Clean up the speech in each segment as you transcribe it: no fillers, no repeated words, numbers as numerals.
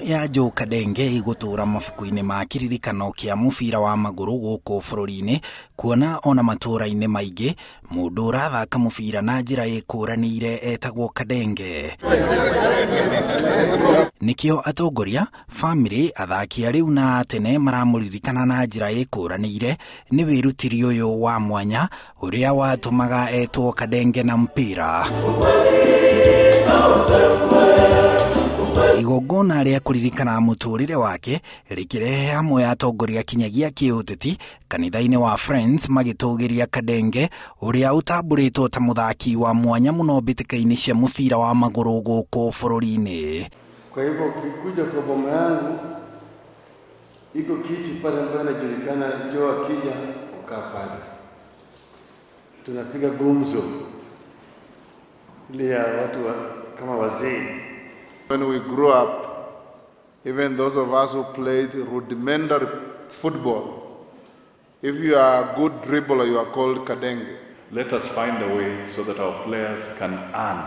ya Joe Kadenge igutura mafuku-ini ma kiririkano kia mubira wa maguru guku bururi-ini, kuona ona matura-ini maingi mundu urathaka mubira na njira ikuranire etagwo Kadenge. Nikio Atongoria, family, athaki ariu na tene maramuririkana na njira ikuranire ni wirutiri uyu wa mwanya uria watumaga etwo Kadenge na mpira. Igongona ria kuririkana muturire wake rikirehe hamwe atongoria kinyagia kiuteti kanitha-ini wa Friends magitugiria Kadenge uria utamburitwo ta muthaki wa mwanya muno mbitikaini cia mubira wa maguru guku bururi-ini. Kwa hivyo ukikuja kwa boma yangu iko kiti pale ambayo inajulikana, Joe akija ukaa pale, tunapiga gumzo ile ya watu kama wazee. When we grew up, even those of us who played rudimentary football, if you are a good dribbler, you are called Kadenge. Let us find a way so that our players can earn.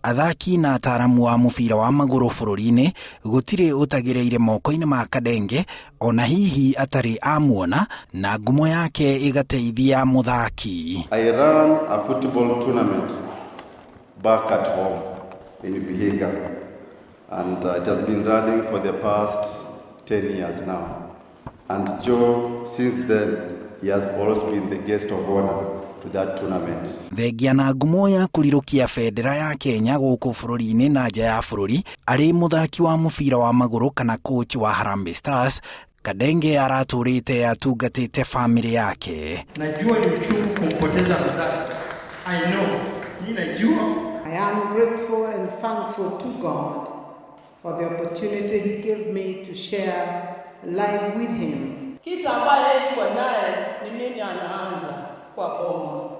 Athaki na ataramu wa mubira wa maguru bururi-ini gutire utagireire moko-ini ma Kadenge ona hihi atari amuona na ngumo yake igateithia muthaki. I ran a football tournament back at home in Vihiga, and it has been running for the past 10 years now. And Joe, since then, he has always been the guest of honor to that tournament. Thengia na ngumo ya kurirukia bendera ya Kenya guku bururi-ini na nja ya bururi, ari muthaki wa mubira wa maguru kana coach wa Harambee Stars, Kadenge araturite atungatite family yake. Najua ni uchungu kumpoteza mzazi. I know. Ninajua. I am grateful and thankful to God for the opportunity he gave me to share life with him. Kitu ambaye yuko naye ni mimi anaanza kwa boma.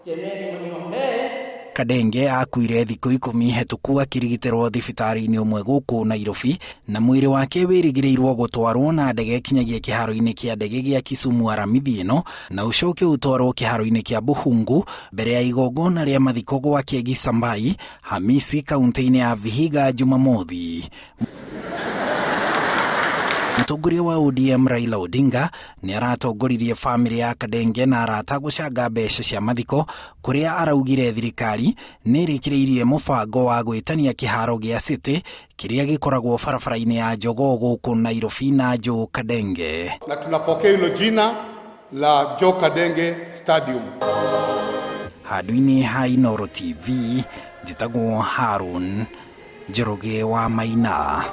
Jemeni mniombe. Kadenge akuire thiku 10 hetuku akirigiterwo thibitari-ini umwe guku Nairobi, na mwiri wake wirigirirwo gutwarwo na ndege kinyagia kiharo-ini kia ndege gia Kisumu aramithi ino na ucoke utwarwo kiharo-ini kia Buhungu mbere ya igongona ria mathiko gwa Kigisambai Hamisi kaunti-ini ya Vihiga Jumamothi. Mutongoria wa ODM Raila Odinga ni aratongoririe family ya Kadenge na arata gucanga mbeca cia mathiko kuria araugire thirikari ni rikiriirie mubango wa gwitania kiharo gia City kiria gikoragwo barabara-ini ya Jogoo guku Nairobi na Joe Kadenge. Na tunapokea hilo jina la Joe Kadenge Stadium. Hadwini Hainoro TV, jitagwo Harun Njoroge wa Maina.